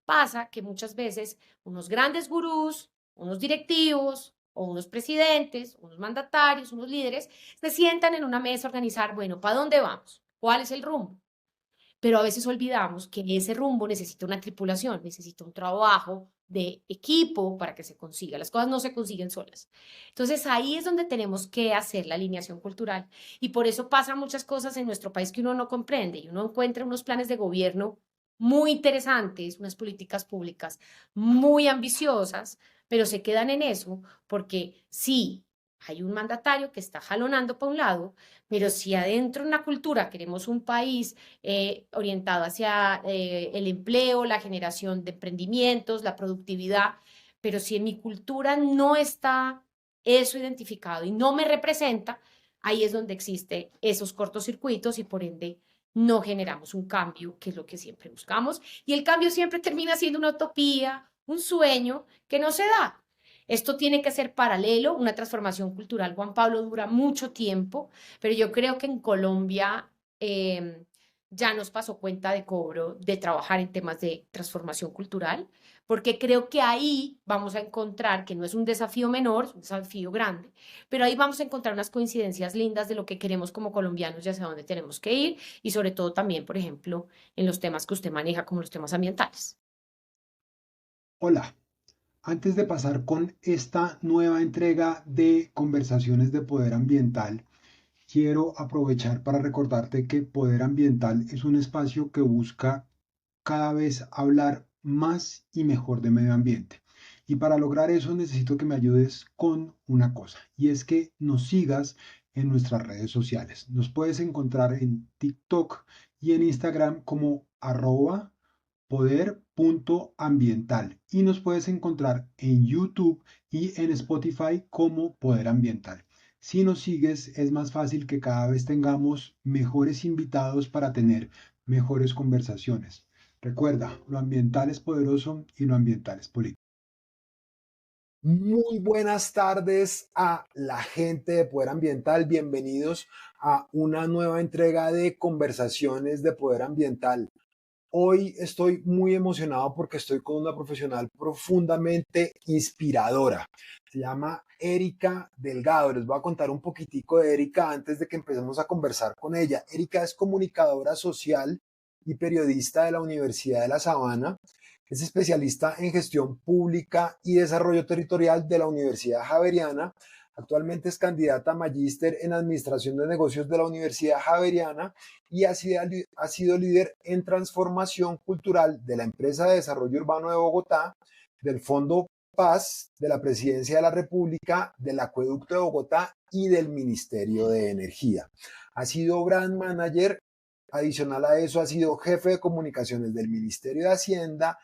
Pasa que muchas veces unos grandes gurús, unos directivos o unos presidentes, unos mandatarios, unos líderes, se sientan en una mesa a organizar, bueno, ¿para dónde vamos? ¿Cuál es el rumbo? Pero a veces olvidamos que ese rumbo necesita una tripulación, necesita un trabajo de equipo para que se consiga. Las cosas no se consiguen solas. Entonces ahí es donde tenemos que hacer la alineación cultural. Y por eso pasan muchas cosas en nuestro país que uno no comprende y uno encuentra unos planes de gobierno muy interesantes, unas políticas públicas muy ambiciosas, pero se quedan en eso porque sí, hay un mandatario que está jalonando para un lado, pero si adentro en la cultura queremos un país orientado hacia el empleo, la generación de emprendimientos, la productividad, pero si en mi cultura no está eso identificado y no me representa, ahí es donde existen esos cortocircuitos y por ende no generamos un cambio, que es lo que siempre buscamos, y el cambio siempre termina siendo una utopía, un sueño que no se da. Esto tiene que ser paralelo, una transformación cultural. Juan Pablo dura mucho tiempo, pero yo creo que en Colombia ya nos pasó cuenta de cobro de trabajar en temas de transformación cultural, porque creo que ahí vamos a encontrar que no es un desafío menor, es un desafío grande, pero ahí vamos a encontrar unas coincidencias lindas de lo que queremos como colombianos y hacia dónde tenemos que ir, y sobre todo también, por ejemplo, en los temas que usted maneja, como los temas ambientales. Hola, antes de pasar con esta nueva entrega de conversaciones de poder ambiental, quiero aprovechar para recordarte que Poder Ambiental es un espacio que busca cada vez hablar más y mejor de medio ambiente. Y para lograr eso necesito que me ayudes con una cosa, y es que nos sigas en nuestras redes sociales. Nos puedes encontrar en TikTok y en Instagram como poder.ambiental y nos puedes encontrar en YouTube y en Spotify como Poder Ambiental. Si nos sigues, es más fácil que cada vez tengamos mejores invitados para tener mejores conversaciones. Recuerda, lo ambiental es poderoso y lo ambiental es político. Muy buenas tardes a la gente de Poder Ambiental. Bienvenidos a una nueva entrega de conversaciones de Poder Ambiental. Hoy estoy muy emocionado porque estoy con una profesional profundamente inspiradora. Se llama Erika Delgado. Les voy a contar un poquitico de Erika antes de que empecemos a conversar con ella. Erika es comunicadora social y periodista de la Universidad de La Sabana. Es especialista en gestión pública y desarrollo territorial de la Universidad Javeriana. Actualmente es candidata a magíster en administración de negocios de la Universidad Javeriana y ha sido líder en transformación cultural de la empresa de desarrollo urbano de Bogotá, del Fondo Paz, de la Presidencia de la República, del Acueducto de Bogotá y del Ministerio de Energía. Ha sido brand manager. Adicional a eso, ha sido jefe de comunicaciones del Ministerio de Hacienda,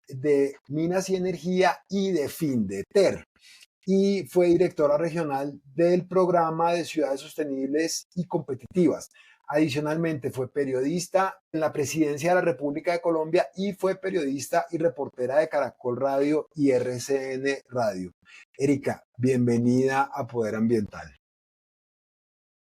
de Minas y Energía y de Findeter. Y fue directora regional del programa de ciudades sostenibles y competitivas. Adicionalmente, fue periodista en la presidencia de la República de Colombia y fue periodista y reportera de Caracol Radio y RCN Radio. Erika, bienvenida a Poder Ambiental.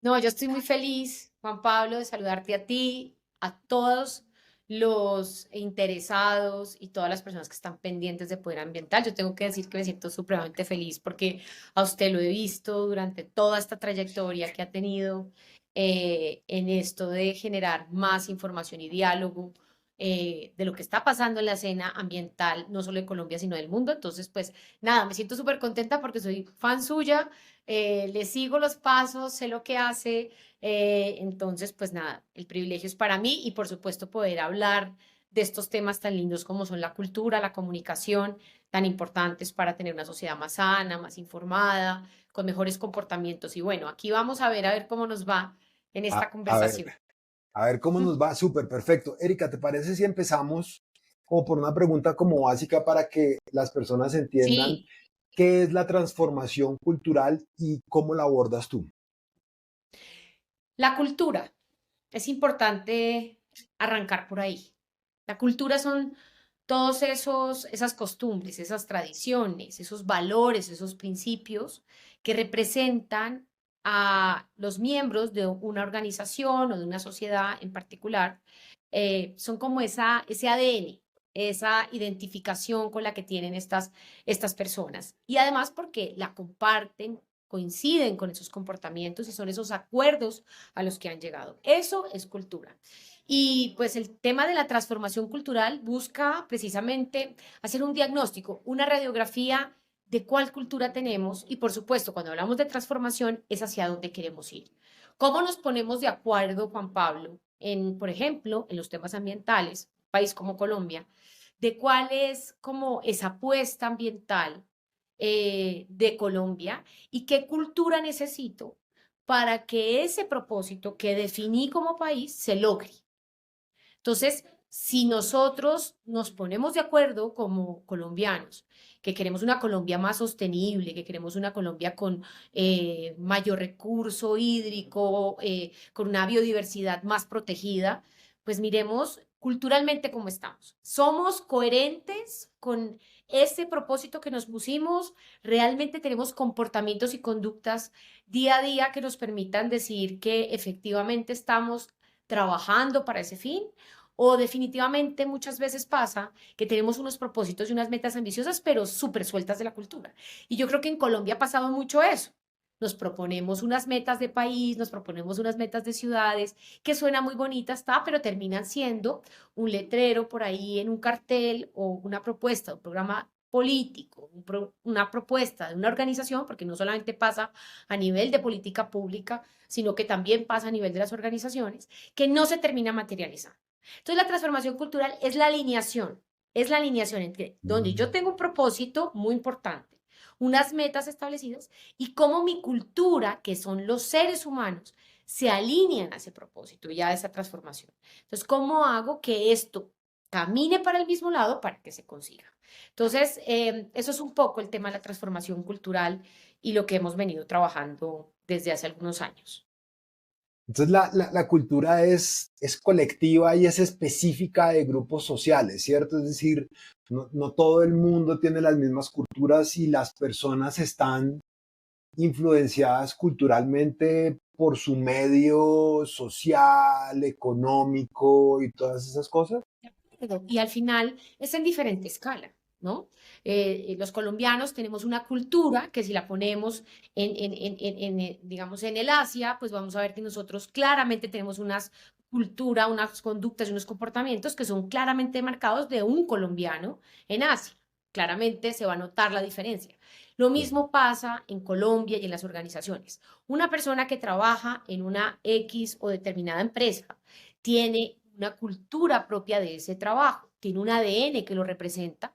No, yo estoy muy feliz, Juan Pablo, de saludarte a ti, a todos los interesados y todas las personas que están pendientes de Poder Ambiental. Yo tengo que decir que me siento supremamente feliz porque a usted lo he visto durante toda esta trayectoria que ha tenido en esto de generar más información y diálogo de lo que está pasando en la escena ambiental, no solo de Colombia, sino del mundo. Entonces, pues nada, me siento súper contenta porque soy fan suya, le sigo los pasos, sé lo que hace, entonces pues nada, el privilegio es para mí y por supuesto poder hablar de estos temas tan lindos como son la cultura, la comunicación, tan importantes para tener una sociedad más sana, más informada, con mejores comportamientos. Y bueno, aquí vamos a ver cómo nos va en esta A ver, conversación. a ver cómo nos va. Súper, perfecto. Erika, ¿te parece si empezamos como por una pregunta como básica para que las personas entiendan Sí, qué es la transformación cultural y cómo la abordas tú? la cultura. Es importante arrancar por ahí. La cultura son todos esas costumbres, esas tradiciones, esos valores, esos principios que representan a los miembros de una organización o de una sociedad en particular. Son como ese ADN. esa identificación con la que tienen estas personas. Y además porque la comparten, coinciden con esos comportamientos y son esos acuerdos a los que han llegado. Eso es cultura. Y pues el tema de la transformación cultural busca precisamente hacer un diagnóstico, una radiografía de cuál cultura tenemos y por supuesto cuando hablamos de transformación es hacia dónde queremos ir. ¿Cómo nos ponemos de acuerdo, Juan Pablo, por ejemplo, en los temas ambientales, un país como Colombia, de cuál es como esa apuesta ambiental de Colombia y qué cultura necesito para que ese propósito que definí como país se logre? Entonces, si nosotros nos ponemos de acuerdo como colombianos, que queremos una Colombia más sostenible, que queremos una Colombia con mayor recurso hídrico, con una biodiversidad más protegida, pues miremos culturalmente cómo estamos. ¿Somos coherentes con ese propósito que nos pusimos? ¿Realmente tenemos comportamientos y conductas día a día que nos permitan decir que efectivamente estamos trabajando para ese fin? O definitivamente muchas veces pasa que tenemos unos propósitos y unas metas ambiciosas, pero súper sueltas de la cultura. Y yo creo que en Colombia ha pasado mucho eso. Nos proponemos unas metas de país, nos proponemos unas metas de ciudades, que suena muy bonita, está, pero terminan siendo un letrero por ahí en un cartel o una propuesta, un programa político, una propuesta de una organización, porque no solamente pasa a nivel de política pública, sino que también pasa a nivel de las organizaciones, que no se termina materializando. Entonces, la transformación cultural es la alineación entre donde yo Mm. tengo un propósito muy importante, unas metas establecidas y cómo mi cultura, que son los seres humanos, se alinean a ese propósito y a esa transformación. Entonces, ¿cómo hago que esto camine para el mismo lado para que se consiga? Entonces, eso es un poco el tema de la transformación cultural y lo que hemos venido trabajando desde hace algunos años. Entonces la cultura es colectiva y es específica de grupos sociales, ¿cierto? Es decir, no todo el mundo tiene las mismas culturas y las personas están influenciadas culturalmente por su medio social, económico y todas esas cosas. Y al final es en diferente escala, ¿no? Los colombianos tenemos una cultura que si la ponemos digamos, en el Asia, pues vamos a ver que nosotros claramente tenemos unas cultura, unas conductas y unos comportamientos que son claramente marcados de un colombiano en Asia. Claramente se va a notar la diferencia. Lo mismo pasa en Colombia y en las organizaciones. Una persona que trabaja en una X o determinada empresa tiene una cultura propia de ese trabajo, tiene un ADN que lo representa,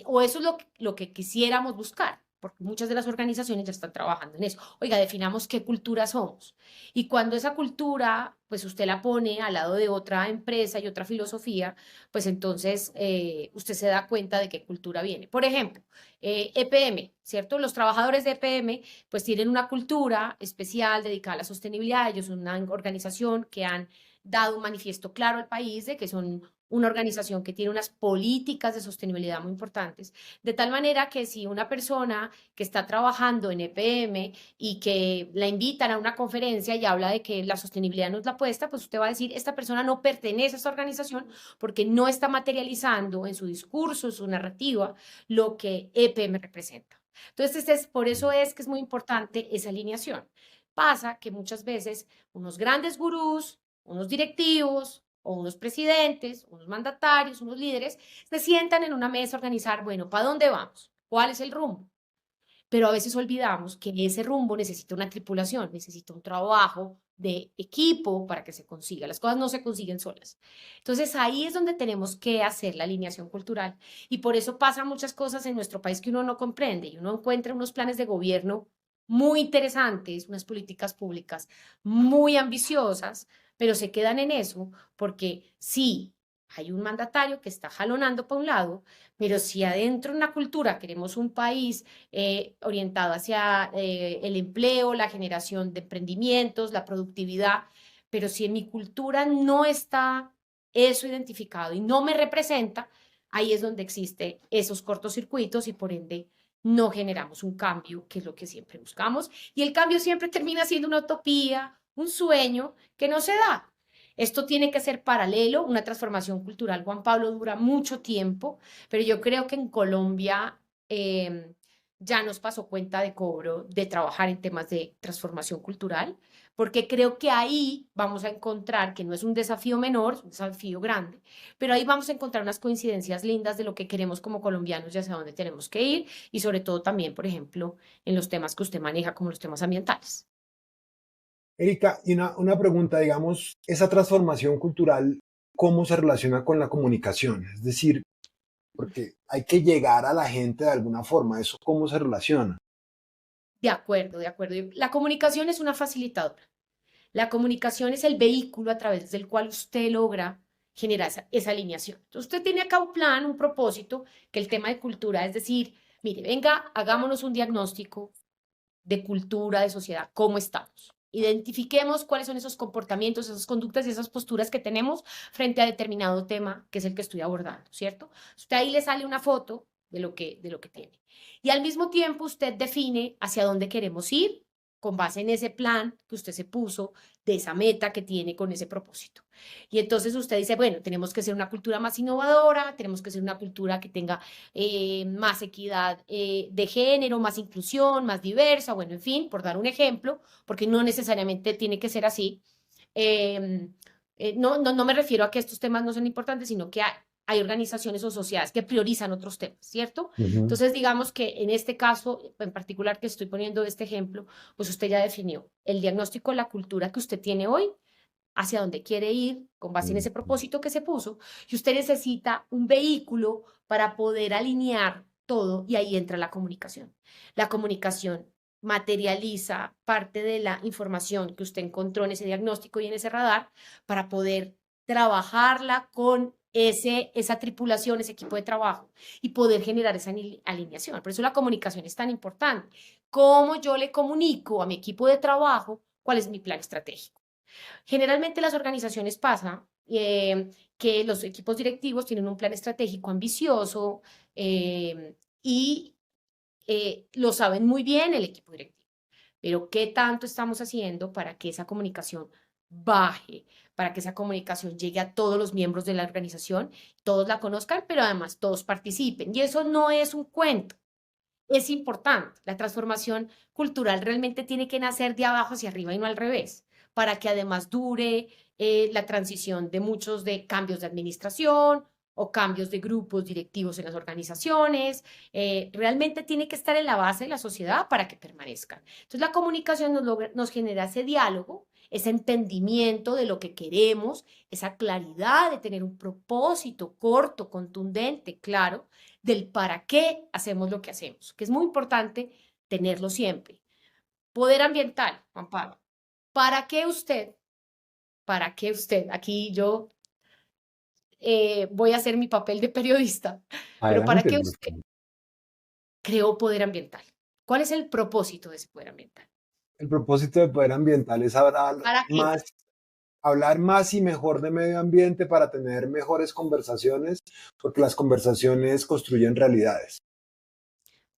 o eso es lo que quisiéramos buscar, porque muchas de las organizaciones ya están trabajando en eso. Oiga, definamos qué cultura somos. Y cuando esa cultura, pues usted la pone al lado de otra empresa y otra filosofía, pues entonces usted se da cuenta de qué cultura viene. Por ejemplo, EPM, ¿cierto? Los trabajadores de EPM, pues tienen una cultura especial dedicada a la sostenibilidad. Ellos son una organización que han dado un manifiesto claro al país de que son una organización que tiene unas políticas de sostenibilidad muy importantes, de tal manera que si una persona que está trabajando en EPM y que la invitan a una conferencia y habla de que la sostenibilidad no es la apuesta, pues usted va a decir, esta persona no pertenece a esta organización porque no está materializando en su discurso, en su narrativa, lo que EPM representa. Entonces, por eso es que es muy importante esa alineación. Pasa que muchas veces unos grandes gurús, unos directivos o unos presidentes, unos mandatarios, unos líderes, se sientan en una mesa a organizar, bueno, ¿para dónde vamos? ¿Cuál es el rumbo? Pero a veces olvidamos que ese rumbo necesita una tripulación, necesita un trabajo de equipo para que se consiga. Las cosas no se consiguen solas. Entonces ahí es donde tenemos que hacer la alineación cultural. Y por eso pasan muchas cosas en nuestro país que uno no comprende y uno encuentra unos planes de gobierno muy interesantes, unas políticas públicas muy ambiciosas, pero se quedan en eso porque sí, hay un mandatario que está jalonando para un lado, pero si adentro en la cultura queremos un país orientado hacia el empleo, la generación de emprendimientos, la productividad, pero si en mi cultura no está eso identificado y no me representa, ahí es donde existen esos cortocircuitos y por ende no generamos un cambio, que es lo que siempre buscamos, y el cambio siempre termina siendo una utopía, un sueño que no se da. Esto tiene que ser paralelo, una transformación cultural, Juan Pablo, dura mucho tiempo, pero yo creo que en Colombia ya nos pasó cuenta de cobro de trabajar en temas de transformación cultural, porque creo que ahí vamos a encontrar que no es un desafío menor, es un desafío grande, pero ahí vamos a encontrar unas coincidencias lindas de lo que queremos como colombianos y hacia dónde tenemos que ir, y sobre todo también, por ejemplo, en los temas que usted maneja, como los temas ambientales. Erika, y una pregunta, digamos, esa transformación cultural, ¿cómo se relaciona con la comunicación? Es decir, porque hay que llegar a la gente de alguna forma, ¿eso cómo se relaciona? De acuerdo, de acuerdo. La comunicación es una facilitadora. La comunicación es el vehículo a través del cual usted logra generar esa alineación. Entonces, usted tiene acá un plan, un propósito, que el tema de cultura es decir, mire, venga, hagámonos un diagnóstico de cultura, de sociedad, cómo estamos. Identifiquemos cuáles son esos comportamientos, esas conductas y esas posturas que tenemos frente a determinado tema que es el que estoy abordando, ¿cierto? Usted ahí le sale una foto de lo que tiene. Y al mismo tiempo usted define hacia dónde queremos ir con base en ese plan que usted se puso, de esa meta que tiene con ese propósito. Y entonces usted dice, bueno, tenemos que ser una cultura más innovadora, tenemos que ser una cultura que tenga más equidad de género, más inclusión, más diversa, bueno, en fin, por dar un ejemplo, porque no necesariamente tiene que ser así. Eh, no me refiero a que estos temas no son importantes, sino que hay organizaciones o sociedades que priorizan otros temas, ¿cierto? Ujú. Entonces, digamos que en este caso, en particular que estoy poniendo este ejemplo, pues usted ya definió el diagnóstico de la cultura que usted tiene hoy, hacia dónde quiere ir con base en Mm. ese propósito que se puso, y usted necesita un vehículo para poder alinear todo y ahí entra la comunicación. La comunicación materializa parte de la información que usted encontró en ese diagnóstico y en ese radar para poder trabajarla con esa tripulación, ese equipo de trabajo y poder generar esa alineación. Por eso la comunicación es tan importante. ¿Cómo yo le comunico a mi equipo de trabajo cuál es mi plan estratégico? Generalmente las organizaciones pasa que los equipos directivos tienen un plan estratégico ambicioso y lo saben muy bien el equipo directivo. Pero ¿qué tanto estamos haciendo para que esa comunicación baje, para que esa comunicación llegue a todos los miembros de la organización, todos la conozcan, pero además todos participen? Y eso no es un cuento. Es importante. La transformación cultural realmente tiene que nacer de abajo hacia arriba y no al revés, para que además dure la transición de muchos de cambios de administración o cambios de grupos directivos en las organizaciones. Realmente tiene que estar en la base de la sociedad para que permanezcan. Entonces la comunicación nos genera ese diálogo, ese entendimiento de lo que queremos, esa claridad de tener un propósito corto, contundente, claro, del para qué hacemos lo que hacemos, que es muy importante tenerlo siempre. Poder ambiental, Juan Pablo. ¿Para qué usted? ¿Para qué usted? Aquí yo voy a hacer mi papel de periodista, pero ¿para Adelante. qué usted creó poder ambiental? ¿Cuál es el propósito de ese poder ambiental? El propósito de Poder Ambiental es ¿Para qué? hablar más y mejor de medio ambiente para tener mejores conversaciones, porque las conversaciones construyen realidades.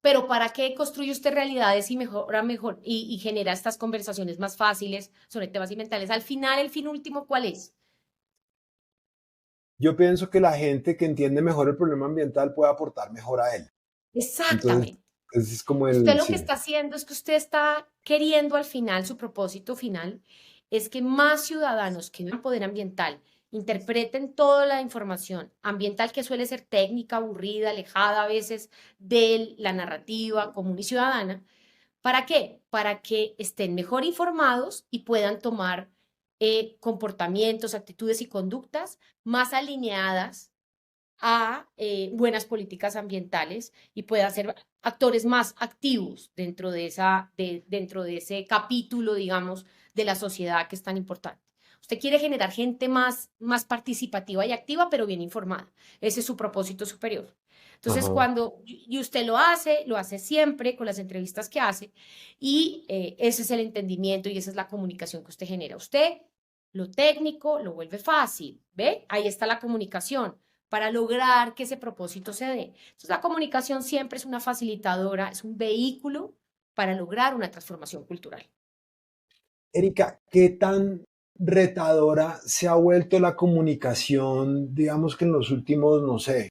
Pero ¿para qué construye usted realidades y mejora mejor y genera estas conversaciones más fáciles sobre temas ambientales? Al final, el fin último, ¿cuál es? Yo pienso que la gente que entiende mejor el problema ambiental puede aportar mejor a él. Entonces, Exactamente. ese es como Usted el, lo que sí. está haciendo es que usted está queriendo al final, su propósito final, es que más ciudadanos que vean poder ambiental interpreten toda la información ambiental que suele ser técnica, aburrida, alejada a veces de la narrativa común y ciudadana. ¿Para qué? Para que estén mejor informados y puedan tomar comportamientos, actitudes y conductas más alineadas a buenas políticas ambientales y pueda ser actores más activos dentro de ese capítulo, digamos, de la sociedad que es tan importante. Usted quiere generar gente más participativa y activa, pero bien informada. Ese es su propósito superior. Entonces, Ajá. y usted lo hace siempre con las entrevistas que hace, y ese es el entendimiento y esa es la comunicación que usted genera. Usted lo técnico lo vuelve fácil, ¿ve? Ahí está la comunicación para lograr que ese propósito se dé. Entonces, la comunicación siempre es una facilitadora, es un vehículo para lograr una transformación cultural. Erika, ¿qué tan retadora se ha vuelto la comunicación, digamos que en los últimos, no sé,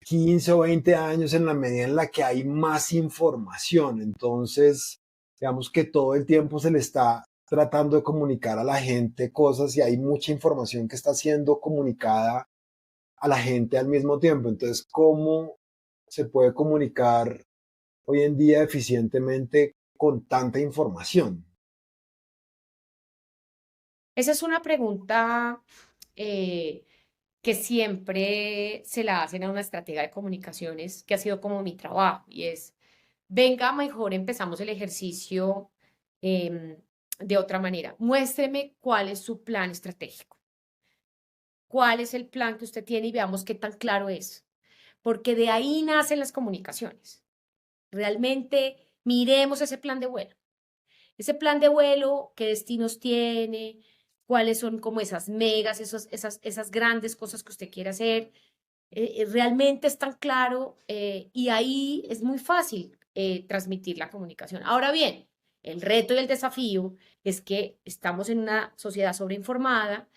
15 o 20 años, en la medida en la que hay más información? Entonces, digamos que todo el tiempo se le está tratando de comunicar a la gente cosas y hay mucha información que está siendo comunicada a la gente al mismo tiempo. Entonces, ¿cómo se puede comunicar hoy en día eficientemente con tanta información? Esa es una pregunta eh, que siempre se la hacen a una estratega de comunicaciones, que ha sido como mi trabajo, y es, venga, mejor empezamos el ejercicio em, de otra manera. Muéstreme cuál es su plan estratégico, cuál es el plan que usted tiene y veamos qué tan claro es, porque de ahí nacen las comunicaciones. Realmente miremos ese plan de vuelo. Ese plan de vuelo, qué destinos tiene, cuáles son como esas megas, esas grandes cosas que usted quiere hacer. Realmente es tan claro y ahí es muy fácil transmitir la comunicación. Ahora bien, el reto y el desafío es que estamos en una sociedad sobreinformada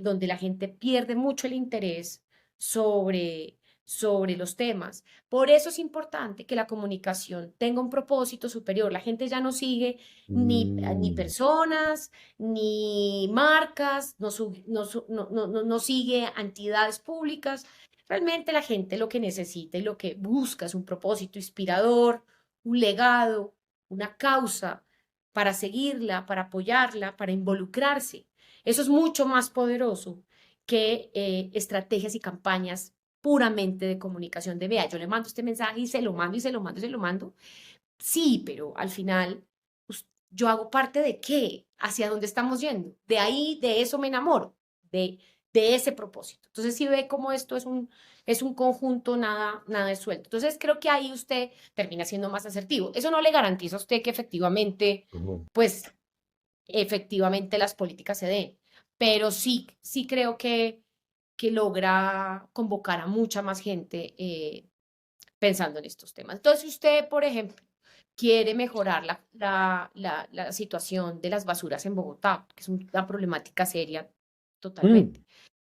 donde la gente pierde mucho el interés sobre, sobre los temas. Por eso es importante que la comunicación tenga un propósito superior. La gente ya no sigue ni Mm, personas, ni marcas, no sigue entidades públicas. Realmente la gente lo que necesita y lo que busca es un propósito inspirador, un legado, una causa para seguirla, para apoyarla, para involucrarse. Eso es mucho más poderoso que estrategias y campañas puramente de comunicación de, vea, yo le mando este mensaje y se lo mando y se lo mando y se lo mando. Sí, pero al final, yo hago parte de qué, hacia dónde estamos yendo. De ahí, de eso me enamoro, de, de ese propósito. Entonces, si ve cómo esto es un conjunto, nada es suelto. Entonces, creo que ahí usted termina siendo más asertivo. Eso no le garantiza a usted que efectivamente, ujú. pues, efectivamente las políticas se den, pero sí creo que logra convocar a mucha más gente pensando en estos temas. Entonces, si usted, por ejemplo, quiere mejorar la situación de las basuras en Bogotá, que es una problemática seria Mm, totalmente,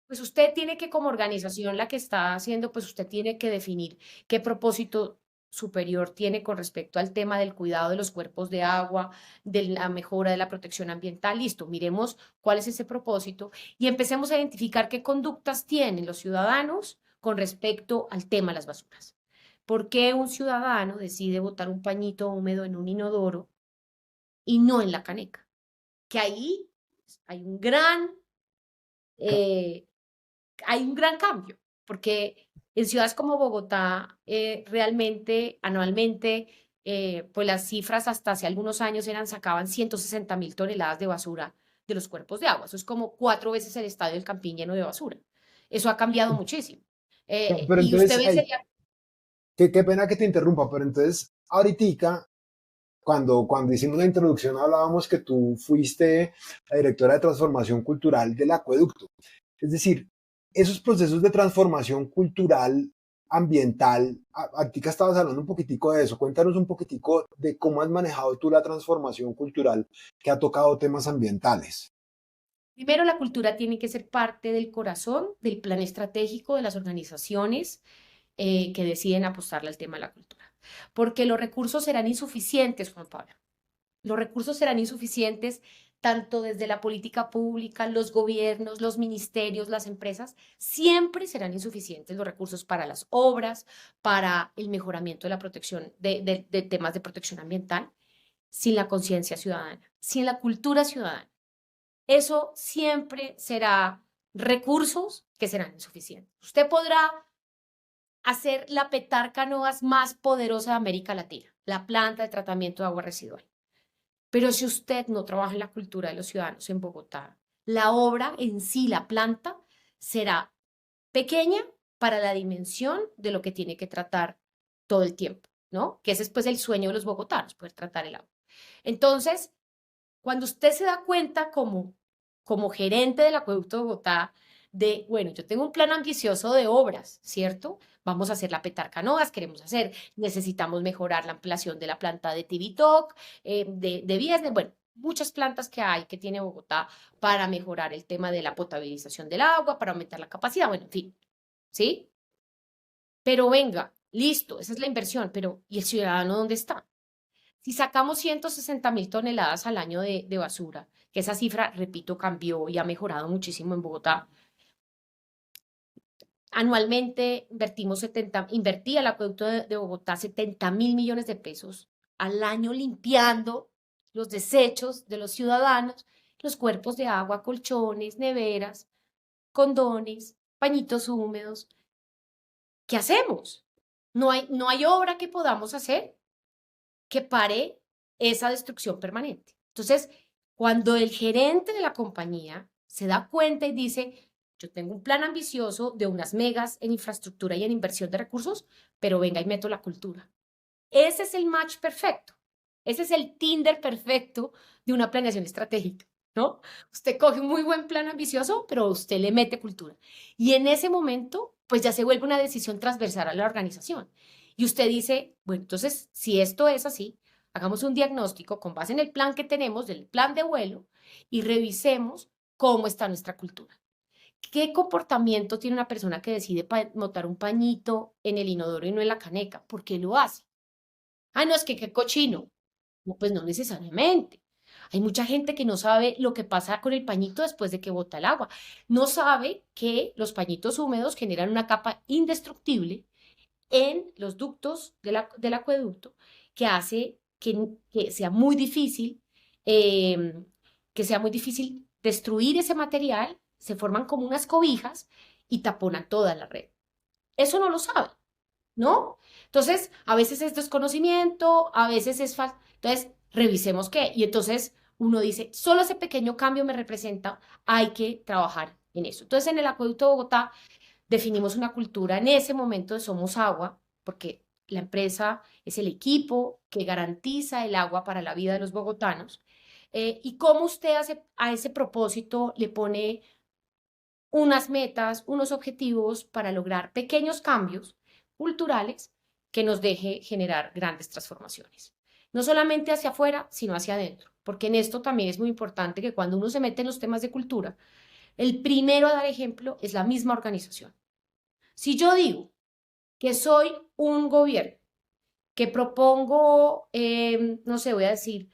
pues usted tiene que, como organización, la que está haciendo, pues usted tiene que definir qué propósito superior tiene con respecto al tema del cuidado de los cuerpos de agua, de la mejora de la protección ambiental. Listo, miremos cuál es ese propósito y empecemos a identificar qué conductas tienen los ciudadanos con respecto al tema de las basuras. ¿Por qué un ciudadano decide botar un pañito húmedo en un inodoro y no en la caneca? Que ahí hay un gran ca- eh, hay un gran cambio, porque en ciudades como Bogotá, realmente, anualmente, pues las cifras hasta hace algunos años eran, sacaban 160.000 toneladas de basura de los cuerpos de agua. Eso es como 4 veces el estadio del Campín lleno de basura. Eso ha cambiado muchísimo. pero Y usted entonces, ve, ay, sería, qué pena que te interrumpa, pero entonces, ahorita, cuando hicimos la introducción, hablábamos que tú fuiste la directora de transformación cultural del acueducto. Es decir, esos procesos de transformación cultural, ambiental, ti que estabas hablando un poquitico de eso, cuéntanos un poquitico de cómo has manejado tú la transformación cultural que ha tocado temas ambientales. primero la cultura tiene que ser parte del corazón del plan estratégico de las organizaciones que deciden apostarle al tema de la cultura. Porque los recursos serán insuficientes, Juan Pablo. Los recursos serán insuficientes tanto desde la política pública, los gobiernos, los ministerios, las empresas, siempre serán insuficientes los recursos para las obras, para el mejoramiento de la protección, de temas de protección ambiental, sin la conciencia ciudadana, sin la cultura ciudadana. Eso siempre será recursos que serán insuficientes. Usted podrá hacer la petarca Novas más poderosa de América Latina, la planta de tratamiento de agua residual. Pero si usted no trabaja en la cultura de los ciudadanos en Bogotá, la obra en sí, la planta, será pequeña para la dimensión de lo que tiene que tratar todo el tiempo, ¿no? Que ese es pues el sueño de los bogotanos, poder tratar el agua. Entonces, cuando usted se da cuenta como gerente del Acueducto de Bogotá, de, bueno, yo tengo un plan ambicioso de obras, ¿cierto? Vamos a hacer la petarca Novas, queremos hacer, necesitamos mejorar la ampliación de la planta de Tivitoc, de Viesnes, bueno, muchas plantas que hay que tiene Bogotá para mejorar el tema de la potabilización del agua, para aumentar la capacidad, bueno, en fin, ¿sí? Pero venga, listo, esa es la inversión, pero ¿y el ciudadano dónde está? Si sacamos 160.000 toneladas al año de basura, que esa cifra, repito, cambió y ha mejorado muchísimo en Bogotá, anualmente invertía el acueducto de Bogotá 70.000 millones de pesos al año limpiando los desechos de los ciudadanos, los cuerpos de agua, colchones, neveras, condones, pañitos húmedos. ¿Qué hacemos? No hay obra que podamos hacer que pare esa destrucción permanente. Entonces, cuando el gerente de la compañía se da cuenta y dice, yo tengo un plan ambicioso de unas megas en infraestructura y en inversión de recursos, pero venga y meto la cultura. Ese es el match perfecto. Ese es el Tinder perfecto de una planeación estratégica, ¿no? Usted coge un muy buen plan ambicioso, pero usted le mete cultura. Y en ese momento, pues ya se vuelve una decisión transversal a la organización. Y usted dice, bueno, entonces, si esto es así, hagamos un diagnóstico con base en el plan que tenemos, del plan de vuelo, y revisemos cómo está nuestra cultura. ¿Qué comportamiento tiene una persona que decide montar un pañito en el inodoro y no en la caneca? ¿Por qué lo hace? Ah, no, es que qué cochino. No, pues no necesariamente. Hay mucha gente que no sabe lo que pasa con el pañito después de que bota el agua. No sabe que los pañitos húmedos generan una capa indestructible en los ductos del acueducto que hace que sea muy difícil, em, destruir ese material, se forman como unas cobijas y taponan toda la red. Eso no lo sabe. ¿No? Entonces, a veces es desconocimiento, a veces es falta. Entonces, revisemos qué. Y entonces uno dice, solo ese pequeño cambio me representa, hay que trabajar en eso. Entonces, en el Acueducto de Bogotá definimos una cultura en ese momento de Somos Agua, porque la empresa es el equipo que garantiza el agua para la vida de los bogotanos. Y cómo usted a ese propósito le pone unas metas, unos objetivos para lograr pequeños cambios culturales que nos deje generar grandes transformaciones. No solamente hacia afuera, sino hacia adentro, porque en esto también es muy importante que cuando uno se mete en los temas de cultura, el primero a dar ejemplo es la misma organización. Si yo digo que soy un gobierno que propongo, no sé, voy a decir,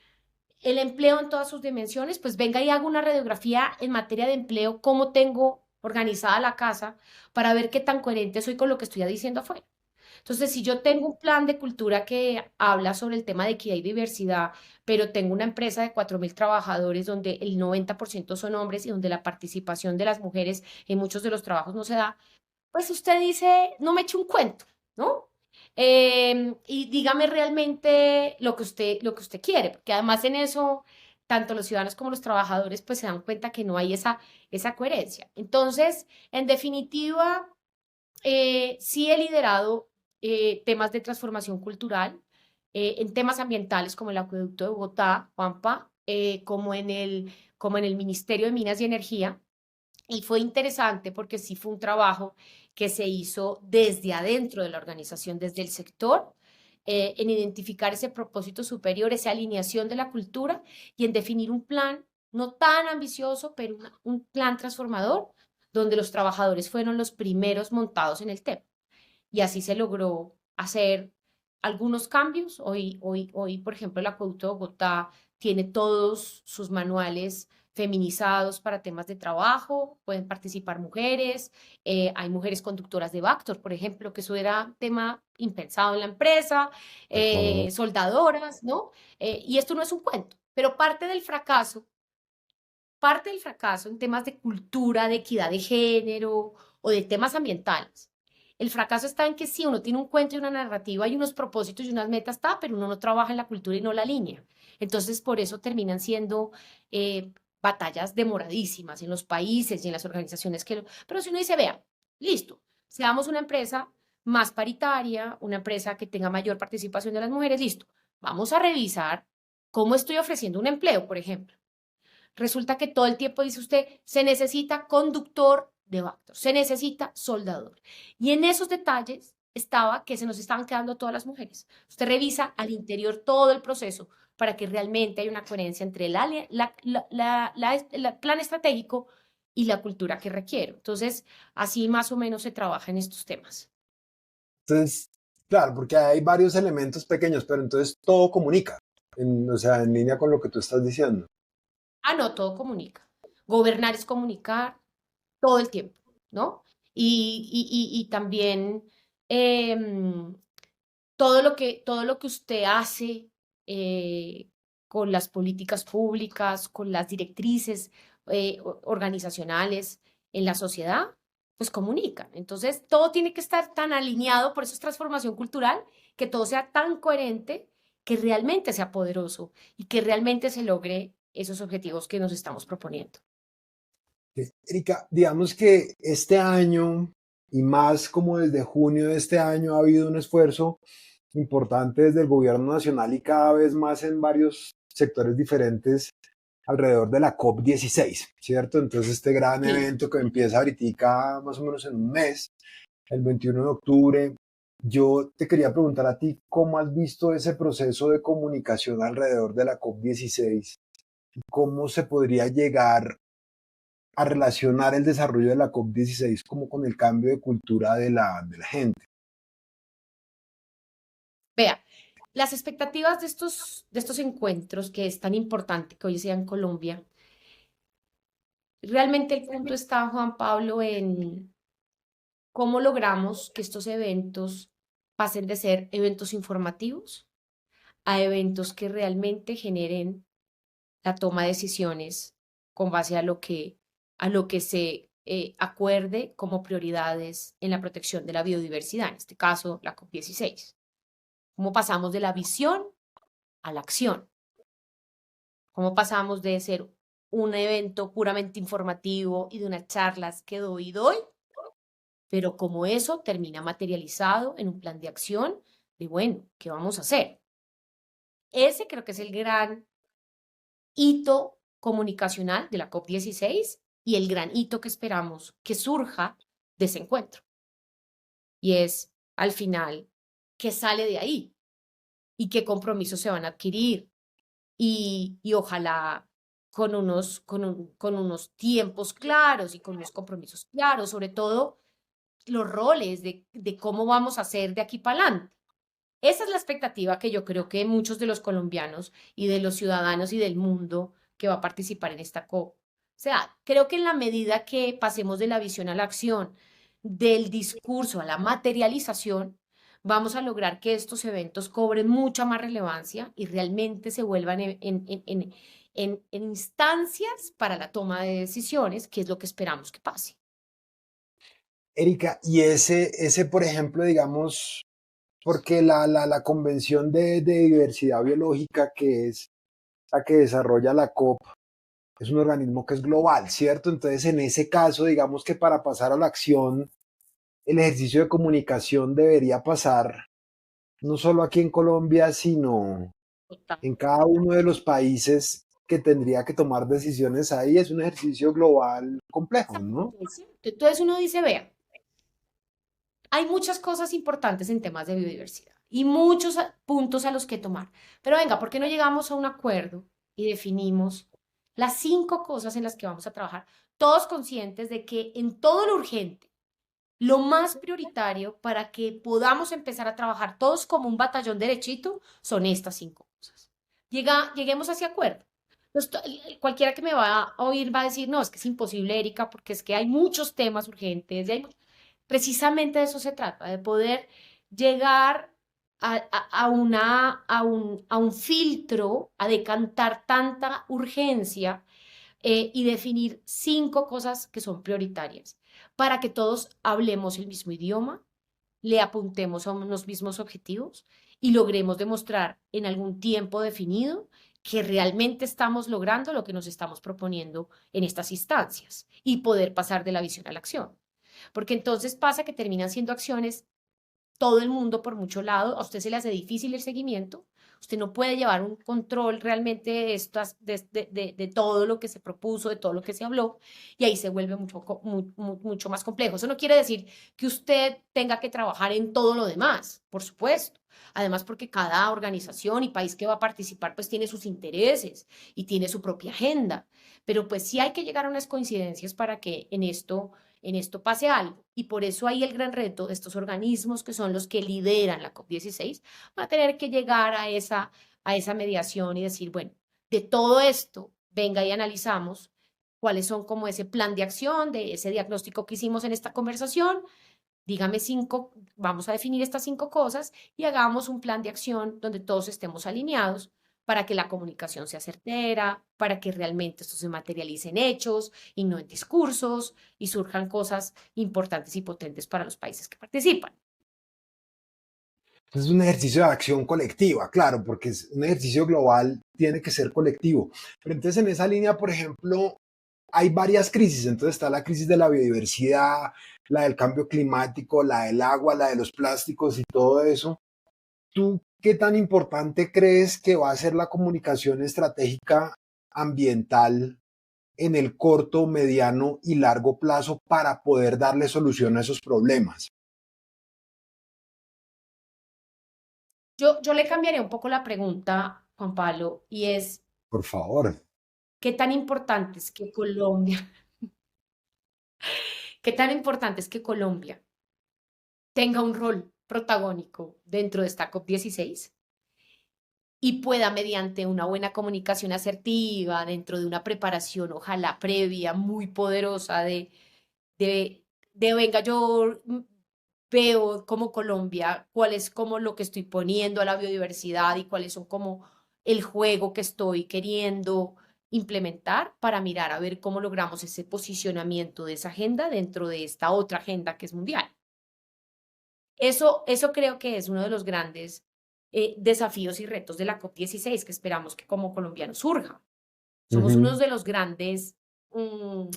el empleo en todas sus dimensiones, pues venga y haga una radiografía en materia de empleo, cómo tengo organizada la casa para ver qué tan coherente soy con lo que estoy diciendo afuera. Entonces, si yo tengo un plan de cultura que habla sobre el tema de equidad y diversidad, pero tengo una empresa de 4.000 trabajadores donde el 90% son hombres y donde la participación de las mujeres en muchos de los trabajos no se da, pues usted dice, no me eche un cuento, ¿no? Y dígame realmente lo que usted quiere, porque además en eso, tanto los ciudadanos como los trabajadores, pues se dan cuenta que no hay esa coherencia. Entonces, en definitiva, sí he liderado temas de transformación cultural en temas ambientales como el Acueducto de Bogotá, Juanpa, como en el Ministerio de Minas y Energía. Y fue interesante porque sí fue un trabajo que se hizo desde adentro de la organización, desde el sector, en identificar ese propósito superior, esa alineación de la cultura y en definir un plan no tan ambicioso, pero un plan transformador, donde los trabajadores fueron los primeros montados en el tema. Y así se logró hacer algunos cambios. Hoy, por ejemplo, el Acueducto de Bogotá tiene todos sus manuales feminizados para temas de trabajo, pueden participar mujeres, hay mujeres conductoras de Bactor, por ejemplo, que eso era tema impensado en la empresa, Ujú. soldadoras, ¿no? Y esto no es un cuento, pero parte del fracaso en temas de cultura, de equidad de género o de temas ambientales. El fracaso está en que sí, uno tiene un cuento y una narrativa y unos propósitos y unas metas, está, pero uno no trabaja en la cultura y no la alinea. Entonces, por eso terminan siendo batallas demoradísimas en los países y en las organizaciones que... Pero si uno dice, vea, listo, seamos una empresa más paritaria, una empresa que tenga mayor participación de las mujeres, listo, vamos a revisar cómo estoy ofreciendo un empleo, por ejemplo. Resulta que todo el tiempo dice usted, se necesita conductor de Bactor, se necesita soldador. Y en esos detalles estaba que se nos estaban quedando todas las mujeres. Usted revisa al interior todo el proceso, para que realmente haya una coherencia entre el plan estratégico y la cultura que requiero. Entonces, así más o menos se trabaja en estos temas. Entonces, claro, porque hay varios elementos pequeños, pero entonces todo comunica, o sea, en línea con lo que tú estás diciendo. Ah, no, todo comunica. Gobernar es comunicar todo el tiempo, ¿no? Y también em, todo lo que usted hace con las políticas públicas, con las directrices organizacionales en la sociedad, pues comunican. Entonces, todo tiene que estar tan alineado, por eso es transformación cultural, que todo sea tan coherente, que realmente sea poderoso y que realmente se logre esos objetivos que nos estamos proponiendo. Erika, digamos que este año y más como desde junio de este año ha habido un esfuerzo importante desde el gobierno nacional y cada vez más en varios sectores diferentes alrededor de la COP16, ¿cierto? Entonces este gran Sí. evento que empieza ahorita más o menos en un mes, el 21 de octubre, yo te quería preguntar a ti, ¿cómo has visto ese proceso de comunicación alrededor de la COP16? ¿Cómo se podría llegar a relacionar el desarrollo de la COP16 como con el cambio de cultura de la gente? Vea, las expectativas de estos encuentros, que es tan importante que hoy sea en Colombia, realmente el punto está, Juan Pablo, en cómo logramos que estos eventos pasen de ser eventos informativos a eventos que realmente generen la toma de decisiones con base a lo que se acuerde como prioridades en la protección de la biodiversidad, en este caso la COP16. ¿Cómo pasamos de la visión a la acción? ¿Cómo pasamos de ser un evento puramente informativo y de unas charlas que doy, pero como eso termina materializado en un plan de acción de, bueno, ¿qué vamos a hacer? Ese creo que es el gran hito comunicacional de la COP16 y el gran hito que esperamos que surja de ese encuentro. Y es, al final, qué sale de ahí y qué compromisos se van a adquirir y ojalá con unos tiempos claros y con unos compromisos claros, sobre todo los roles de cómo vamos a hacer de aquí para adelante. Esa es la expectativa que yo creo que muchos de los colombianos y de los ciudadanos y del mundo que va a participar en esta COP. O sea, creo que en la medida que pasemos de la visión a la acción, del discurso a la materialización, vamos a lograr que estos eventos cobren mucha más relevancia y realmente se vuelvan en instancias para la toma de decisiones, que es lo que esperamos que pase. Erika, y ese, por ejemplo, digamos, porque la Convención de Diversidad Biológica, que es la que desarrolla la COP, es un organismo que es global, ¿cierto? Entonces, en ese caso, digamos que para pasar a la acción, el ejercicio de comunicación debería pasar no solo aquí en Colombia, sino Total. en cada uno de los países que tendría que tomar decisiones ahí. Es un ejercicio global complejo, ¿no? Entonces uno dice, vea, hay muchas cosas importantes en temas de biodiversidad y muchos puntos a los que tomar. Pero venga, ¿por qué no llegamos a un acuerdo y definimos las 5 cosas en las que vamos a trabajar? Todos conscientes de que en todo lo urgente, lo más prioritario para que podamos empezar a trabajar todos como un batallón derechito son estas 5 cosas. Lleguemos a ese acuerdo. Cualquiera que me va a oír va a decir, no, es que es imposible, Erika, porque es que hay muchos temas urgentes, precisamente de eso se trata, de poder llegar a un filtro, a decantar tanta urgencia y definir 5 cosas que son prioritarias para que todos hablemos el mismo idioma, le apuntemos a unos mismos objetivos y logremos demostrar en algún tiempo definido que realmente estamos logrando lo que nos estamos proponiendo en estas instancias y poder pasar de la visión a la acción. Porque entonces pasa que terminan siendo acciones todo el mundo por mucho lado, a usted se le hace difícil el seguimiento, Usted no puede llevar un control realmente de todo lo que se propuso, de todo lo que se habló, y ahí se vuelve mucho más complejo. Eso no quiere decir que usted tenga que trabajar en todo lo demás, por supuesto. Además, porque cada organización y país que va a participar, pues tiene sus intereses y tiene su propia agenda. Pero pues sí hay que llegar a unas coincidencias para que en esto pase algo. Y por eso hay el gran reto de estos organismos que son los que lideran la COP16, va a tener que llegar a esa mediación y decir, bueno, de todo esto, venga y analizamos cuáles son como ese plan de acción, de ese diagnóstico que hicimos en esta conversación. Dígame cinco, vamos a definir estas cinco cosas y hagamos un plan de acción donde todos estemos alineados para que la comunicación sea certera, para que realmente esto se materialice en hechos y no en discursos y surjan cosas importantes y potentes para los países que participan. Es un ejercicio de acción colectiva, claro, porque es un ejercicio global, tiene que ser colectivo. Pero entonces en esa línea, por ejemplo, hay varias crisis. Entonces está la crisis de la biodiversidad, la del cambio climático, la del agua, la de los plásticos y todo eso. ¿Tú qué tan importante crees que va a ser la comunicación estratégica ambiental en el corto, mediano y largo plazo para poder darle solución a esos problemas? Yo le cambiaría un poco la pregunta, Juan Pablo, y es, Por favor. ¿qué tan importante es que Colombia, qué tan importante es que Colombia tenga un rol protagónico dentro de esta COP16 y pueda, mediante una buena comunicación asertiva, dentro de una preparación, ojalá previa, muy poderosa de, venga, yo veo como Colombia cuál es como lo que estoy poniendo a la biodiversidad y cuáles son como el juego que estoy queriendo implementar para mirar a ver cómo logramos ese posicionamiento de esa agenda dentro de esta otra agenda que es mundial. Eso creo que es uno de los grandes desafíos y retos de la COP16 que esperamos que como colombianos surja. Somos uno Ujú, de los grandes mm,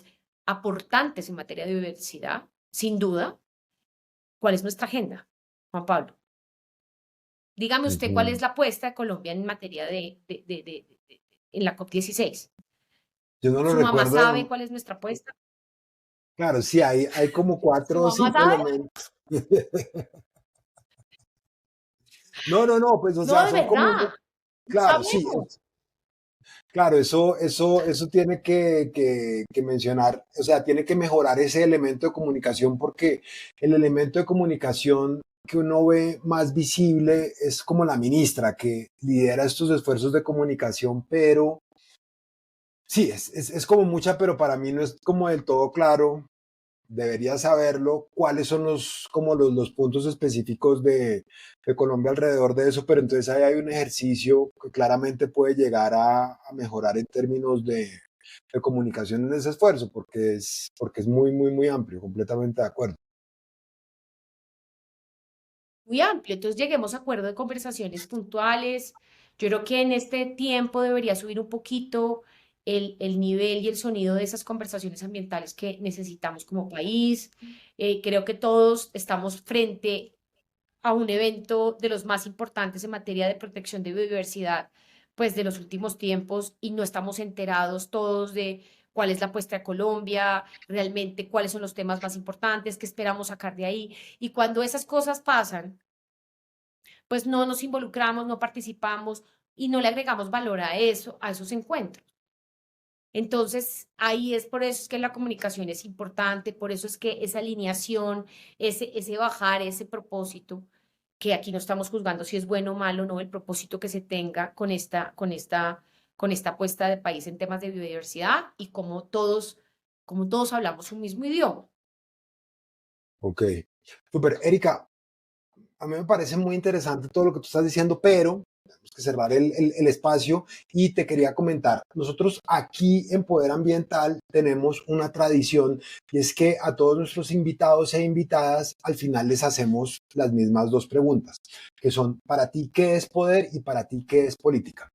aportantes en materia de biodiversidad, sin duda. ¿Cuál es nuestra agenda, Juan Pablo? Dígame usted cuál es ujú. la apuesta de Colombia en materia en la COP16. Yo no lo ¿Su mamá recuerdo. sabe cuál es nuestra apuesta? Claro, sí, hay como ¿Su cuatro o mamá cinco sabe? elementos. No, no, no, pues o No, sea, de son como, verdad, no claro, sí, sabemos. claro, eso tiene que mencionar, o sea, tiene que mejorar ese elemento de comunicación porque el elemento de comunicación que uno ve más visible es como la ministra que lidera estos esfuerzos de comunicación, pero sí, es como mucha, pero para mí no es como del todo claro. Debería saberlo cuáles son como los puntos específicos de Colombia alrededor de eso, pero entonces ahí hay un ejercicio que claramente puede llegar a mejorar en términos de comunicación en ese esfuerzo, porque es muy, muy, muy amplio, completamente de acuerdo. Muy amplio. Entonces lleguemos a acuerdo de conversaciones puntuales. Yo creo que en este tiempo debería subir un poquito el nivel y el sonido de esas conversaciones ambientales que necesitamos como país. Creo que todos estamos frente a un evento de los más importantes en materia de protección de biodiversidad, pues de los últimos tiempos y no estamos enterados todos de cuál es la apuesta de Colombia, realmente cuáles son los temas más importantes, qué esperamos sacar de ahí. Y cuando esas cosas pasan, pues no nos involucramos, no participamos y no le agregamos valor a eso, a esos encuentros. Entonces, ahí es por eso es que la comunicación es importante, por eso es que esa alineación, ese bajar, ese propósito, que aquí no estamos juzgando si es bueno o malo, no, el propósito que se tenga con esta apuesta de país en temas de biodiversidad y como todos hablamos un mismo idioma. Ok, súper. Erika, a mí me parece muy interesante todo lo que tú estás diciendo, pero tenemos que cerrar el espacio y te quería comentar, nosotros aquí en Poder Ambiental tenemos una tradición y es que a todos nuestros invitados e invitadas al final les hacemos las mismas dos preguntas, que son, para ti, ¿qué es poder y para ti, qué es política?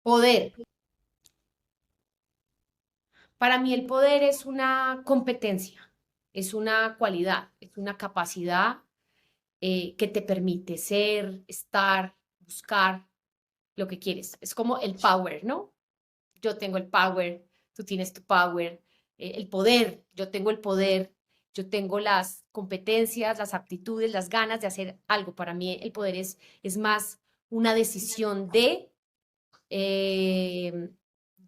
Poder. Para mí el poder es una competencia, es una cualidad, es una capacidad que te permite ser, estar, buscar lo que quieres. Es como el power, ¿no? Yo tengo el power, tú tienes tu power, el poder, yo tengo el poder, yo tengo las competencias, las aptitudes, las ganas de hacer algo. Para mí el poder es más una decisión eh,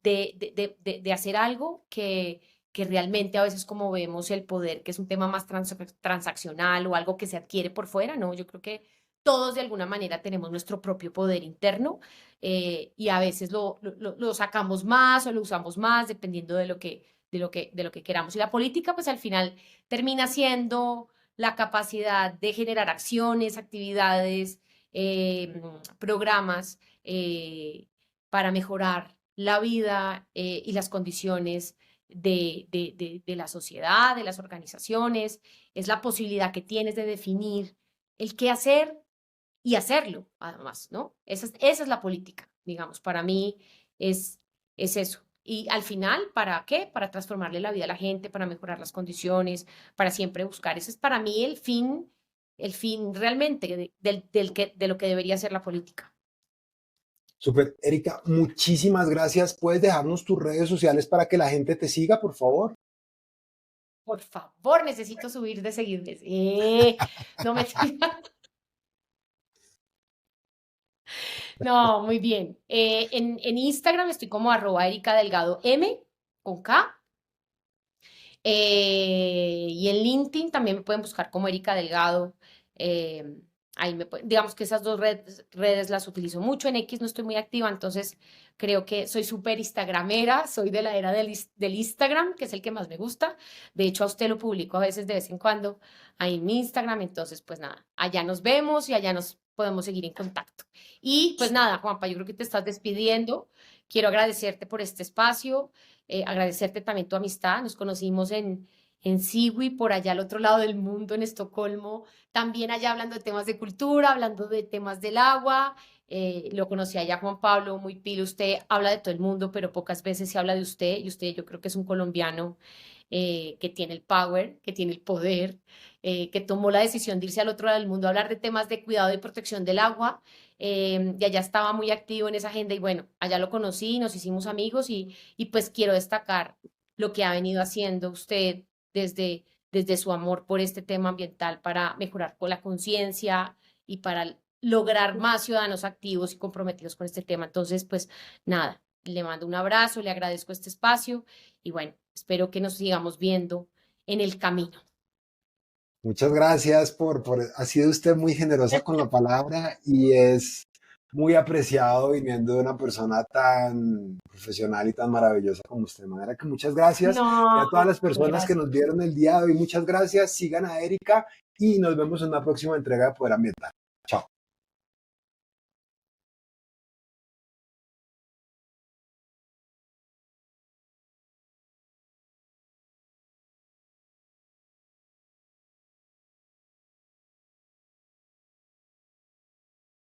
de hacer algo que realmente a veces como vemos el poder, que es un tema más transaccional o algo que se adquiere por fuera, ¿no? Yo creo que todos de alguna manera tenemos nuestro propio poder interno y a veces lo sacamos más o lo usamos más dependiendo de lo que queramos. Y la política, pues al final termina siendo la capacidad de generar acciones, actividades, programas para mejorar la vida y las condiciones de la sociedad, de las organizaciones. Es la posibilidad que tienes de definir el qué hacer y hacerlo, además, ¿no? Esa es la política, digamos. Para mí es eso. Y al final, ¿para qué? Para transformarle la vida a la gente, para mejorar las condiciones, para siempre buscar. Ese es para mí el fin realmente de lo que debería ser la política. Super, Erika, muchísimas gracias. ¿Puedes dejarnos tus redes sociales para que la gente te siga, por favor? Por favor, necesito subir de seguidores. No me No, muy bien. En Instagram estoy como @Erika Delgado M con K. Y en LinkedIn también me pueden buscar como Erika Delgado. eh, digamos que esas dos redes las utilizo mucho. En X no estoy muy activa, entonces creo que soy súper instagramera, soy de la era del Instagram, que es el que más me gusta. De hecho, a usted lo publico a veces de vez en cuando ahí en mi Instagram, entonces pues nada, allá nos vemos y allá nos podemos seguir en contacto. Y pues nada, Juanpa, yo creo que te estás despidiendo. Quiero agradecerte por este espacio, agradecerte también tu amistad. Nos conocimos en Siwi, por allá al otro lado del mundo, en Estocolmo, también allá hablando de temas de cultura, hablando de temas del agua. Lo conocí allá Juan Pablo, muy pilo. Usted habla de todo el mundo, pero pocas veces se habla de usted. Y usted yo creo que es un colombiano que tiene el power, que tiene el poder, que tomó la decisión de irse al otro lado del mundo a hablar de temas de cuidado y protección del agua. Y allá estaba muy activo en esa agenda y bueno, allá lo conocí, nos hicimos amigos y pues quiero destacar lo que ha venido haciendo usted desde su amor por este tema ambiental para mejorar con la conciencia y para lograr más ciudadanos activos y comprometidos con este tema. Entonces, pues nada, le mando un abrazo, le agradezco este espacio y bueno, espero que nos sigamos viendo en el camino. Muchas gracias ha sido usted muy generosa con la palabra y es muy apreciado viniendo de una persona tan profesional y tan maravillosa como usted. De manera que muchas gracias y a No, todas las personas que gracias. nos vieron el día de hoy, muchas gracias. Sigan a Erika y nos vemos en una próxima entrega de Poder Ambiental.